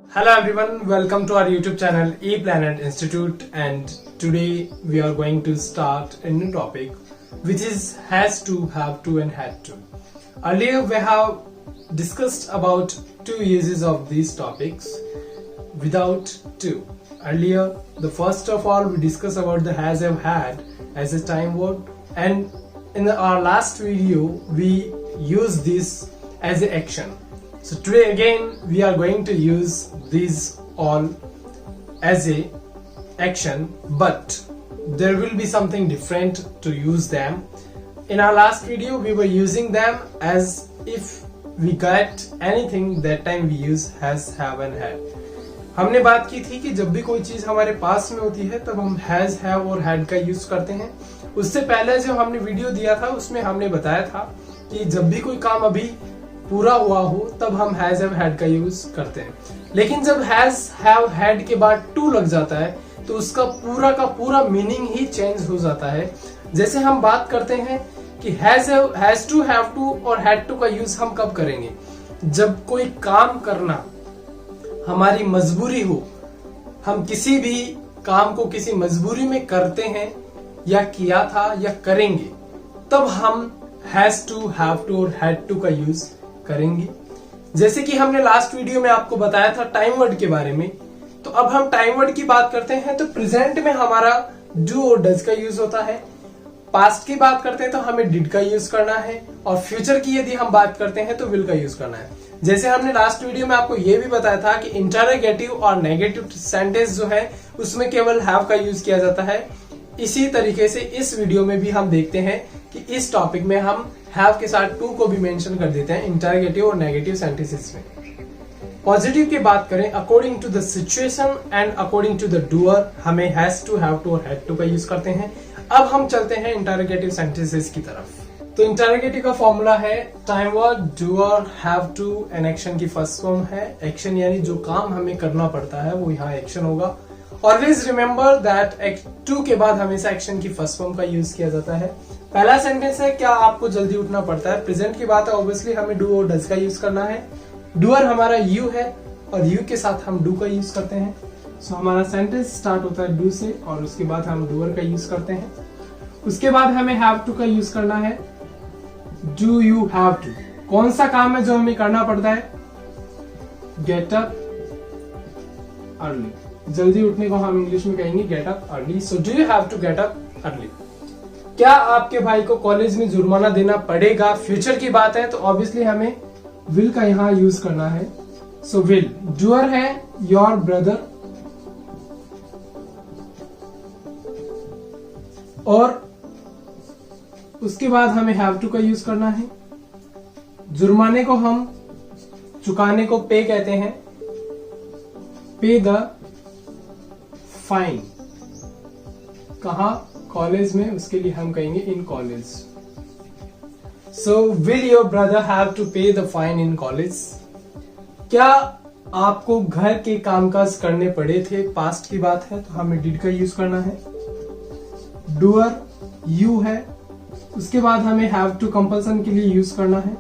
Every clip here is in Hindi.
Hello everyone, welcome to our YouTube channel ePlanet Institute, and today we are going to start a new topic which is has to, have to and had to. Earlier we have discussed about two uses of these topics without to. Earlier, the first of all we discussed about the has, have, had as a time word, and in our last video we used this as an action. So today again we are going to use these all as a action, but there will be something different to use them. In our last video we were using them as if we got anything, that time we use has, have and had. हमने बात की थी कि जब भी कोई चीज हमारे पास में होती है तब हम हैज, हैव और हैड का यूज करते हैं. उससे पहले जो हमने वीडियो दिया था उसमें हमने बताया था कि जब भी कोई काम अभी पूरा हुआ हो तब हम हैज, हैव, हैड का यूज करते हैं. लेकिन जब हैज, हैव, हैड के बाद टू लग जाता है तो उसका पूरा का पूरा मीनिंग ही चेंज हो जाता है. जैसे हम बात करते हैं कि हैज टू, हैव टू और हैड टू का यूज हम कब करेंगे? जब कोई काम करना हमारी मजबूरी हो, हम किसी भी काम को किसी मजबूरी में करते हैं या किया था या करेंगे, तब हम हैज टू, हैव टू और हैड टू का यूज करेंगे. जैसे कि हमने लास्ट वीडियो में आपको बताया था टाइम वर्ड के बारे में, तो अब हम टाइम वर्ड की बात करते हैं तो प्रेजेंट में हमारा डू और डज का यूज होता है. पास्ट की बात करते हैं तो हमें डिड का यूज करना है, और फ्यूचर की यदि हम बात करते हैं तो विल का यूज करना है. जैसे हमने लास्ट वीडियो में आपको यह भी बताया था कि इंटरोगेटिव और नेगेटिव सेंटेंस जो है उसमें केवल हैव का यूज किया जाता है. इसी तरीके से इस वीडियो में भी हम देखते हैं कि इस टॉपिक में हम हैव के साथ टू को भी मेंशन कर देते हैं इंटरोगेटिव और नेगेटिव सेंटेंसेस में. पॉजिटिव की बात करें, according to the situation and according to the doer हमें हैज टू, हैव टू और हैड टू का यूज करते हैं. अब हम चलते हैं इंटरोगेटिव सेंटेंसेस की तरफ. तो इंटरोगेटिव का फॉर्मूला है time word, doer, have to and action की फर्स्ट फॉर्म है. एक्शन यानी जो काम हमें करना पड़ता है वो यहाँ एक्शन होगा. ऑलवेज रिमेंबर दैट टू के बाद हमेशा एक्शन की फर्स्ट फॉर्म का यूज किया जाता है. पहला सेंटेंस है क्या आपको जल्दी उठना पड़ता है. प्रेजेंट की बात है, ऑब्वियसली हमें डू और डज का यूज करना है. डूअर हमारा यू है और यू के साथ हम डू का यूज करते हैं. सो हमारा सेंटेंस स्टार्ट होता है डू से और उसके बाद हम डूअर का यूज करते हैं. उसके बाद हमें हैव टू का यूज करना है. डू यू हैव टू, कौन सा काम है जो हमें करना पड़ता है? गेट अप अर्ली, जल्दी उठने को हम इंग्लिश में कहेंगे get up early. So do you have to get up early. क्या आपके भाई को कॉलेज में जुर्माना देना पड़ेगा? फ्यूचर की बात है तो ऑब्वियसली हमें विल का यहां यूज करना है. So will. डूअर है योर ब्रदर, और उसके बाद हमें हैव टू का यूज करना है. जुर्माने को हम चुकाने को पे कहते हैं. पे द फाइन. कहा? कॉलेज में, उसके लिए हम कहेंगे in college. So will your brother have to pay the fine in college. क्या आपको घर के कामकाज करने पड़े थे? पास्ट की बात है तो हमें डिड का यूज करना है. डूअर यू है, उसके बाद हमें हैव टू कंपल्सन के लिए यूज करना है.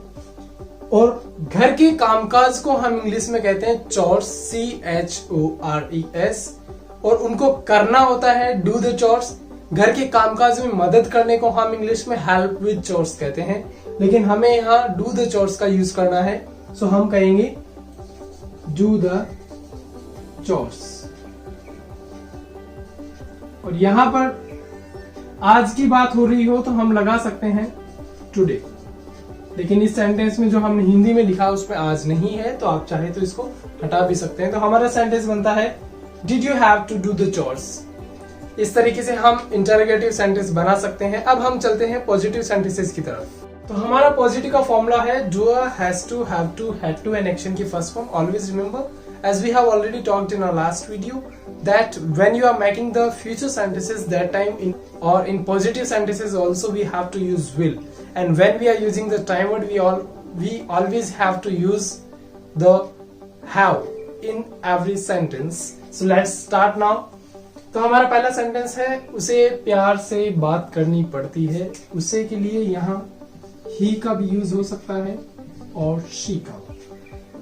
और घर के कामकाज को हम इंग्लिश में कहते हैं चोर्स, CHORES, और उनको करना होता है डू द चोर्स. घर के कामकाज में मदद करने को हम इंग्लिश में हेल्प विद चोर्स कहते हैं, लेकिन हमें यहाँ डू द चोर्स का यूज करना है. सो हम कहेंगे डू द चोर्स. और यहां पर आज की बात हो रही हो तो हम लगा सकते हैं टुडे, लेकिन इस सेंटेंस में जो हमने हिंदी में लिखा उसमें आज नहीं है, तो आप चाहे तो इसको हटा भी सकते हैं. तो हमारा सेंटेंस बनता है did you have to do the chores. इस तरीके से हम इंटरोगेटिव सेंटेंस बना सकते हैं. अब हम चलते हैं पॉजिटिव सेंटेंसेस की तरफ. तो हमारा पॉजिटिव का फॉर्मूला है doer, has to, have to, had to and action की first form. Always remember, as we have already talked in our last video, that when you are making the future sentences, that time in positive sentences also we have to use will, and when we are using the time word we always have to use the have in every sentence. So let's start now. तो हमारा पहला सेंटेंस है उसे प्यार से बात करनी पड़ती है. उसे के लिए यहाँ ही का भी यूज हो सकता है और शी का.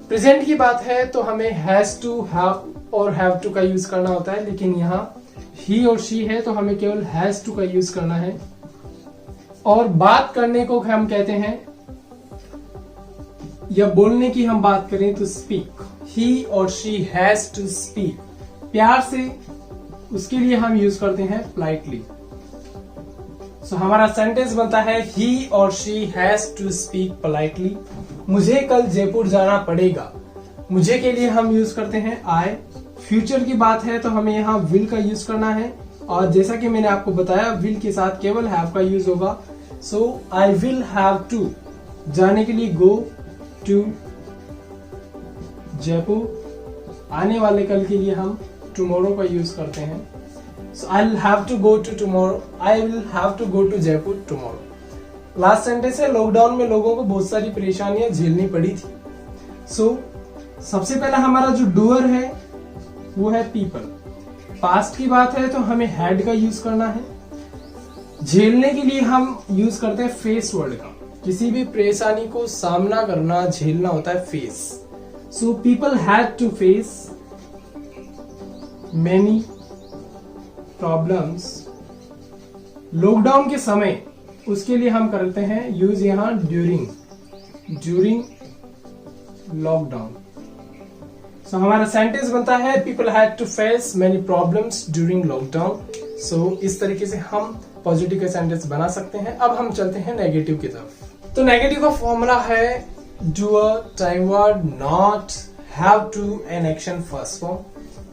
प्रेजेंट की बात है तो हमें हैज टू, हैव और हैव टू का यूज करना होता है, लेकिन यहाँ ही और शी है तो हमें केवल हैज टू का यूज करना है। और बात करने को हम कहते हैं, या बोलने की हम बात करें तो स्पीक। ही और शी हैज टू स्पीक। प्यार से उसके लिए हम यूज करते हैं पोलाइटली। सो हमारा सेंटेंस बनता है ही और she has to speak politely. मुझे कल जयपुर जाना पड़ेगा। मुझे के लिए हम यूज करते हैं आई। फ्यूचर की बात है तो हमें यहाँ विल का यूज करना है, और जैसा कि मैंने आपको बताया विल के साथ केवल हैव का यूज होगा। सो आई विल हैव टू, जाने के लिए गो टू जयपुर। आने वाले कल के लिए हम टुमारो का यूज करते हैं। So I will have to go to tomorrow, I will have to go to Jaipur tomorrow. Last sentence है, लॉकडाउन में लोगों को बहुत सारी परेशानियां झेलनी पड़ी थी। सो सबसे पहला हमारा जो डूअर है वो है पीपल। पास्ट की बात है तो हमें हैड का यूज करना है। झेलने के लिए हम यूज करते हैं फेस वर्ड का। किसी भी परेशानी को सामना करना, झेलना होता है face. So people had to face many problems. Lockdown के समय, उसके लिए हम करते हैं यूज यहां ड्यूरिंग लॉकडाउन। सो हमारा सेंटेंस बनता है people had to face many problems during lockdown. So इस तरीके से हम पॉजिटिव का सेंटेंस बना सकते हैं। अब हम चलते हैं नेगेटिव की तरफ। तो नेगेटिव का फॉर्मूला है doer, time word, not, have to and action first form.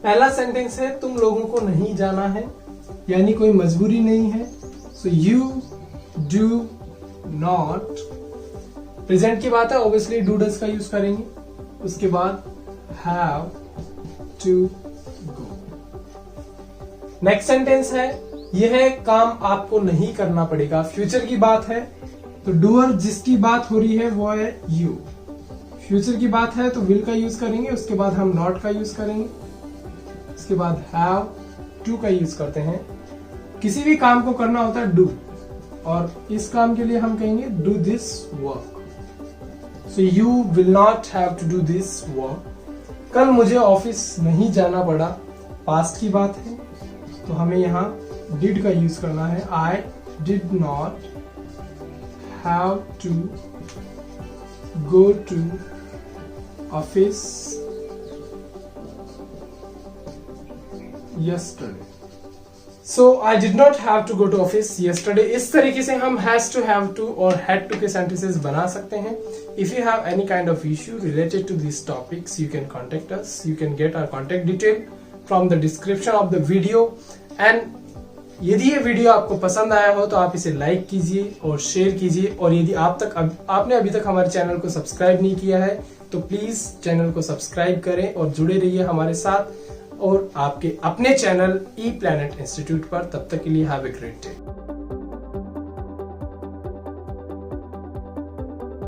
पहला सेंटेंस है तुम लोगों को नहीं जाना है, यानी कोई मजबूरी नहीं है। So you do not. Present की बात है, ऑब्वियसली डू डज का यूज करेंगे। उसके बाद have to go. Next sentence है यह काम आपको नहीं करना पड़ेगा। फ्यूचर की बात है तो डूअर जिसकी बात हो रही है वो है यू। फ्यूचर की बात है तो विल का यूज करेंगे, उसके बाद हम नॉट का यूज करेंगे, उसके बाद हैव टू का यूज करते हैं। किसी भी काम को करना होता है डू, और इस काम के लिए हम कहेंगे do this work. So you will not have to do this work. कल मुझे ऑफिस नहीं जाना पड़ा। पास्ट की बात है तो हमें यहाँ डिड का यूज करना है। I did not have to go to office yesterday. So I did not have to go to office yesterday. इस तरीके से हम has to, have to और had to के sentences बना सकते हैं। If you have any kind of issue related to these topics, you can contact us. You can get our contact detail from the description of the video. And यदि ये वीडियो आपको पसंद आया हो तो आप इसे लाइक कीजिए और शेयर कीजिए, और यदि आपने अभी तक हमारे चैनल को सब्सक्राइब नहीं किया है तो प्लीज चैनल को सब्सक्राइब करें और जुड़े रहिए हमारे साथ और आपके अपने चैनल ई प्लैनेट इंस्टीट्यूट पर। तब तक के लिए हैव ए ग्रेट डे।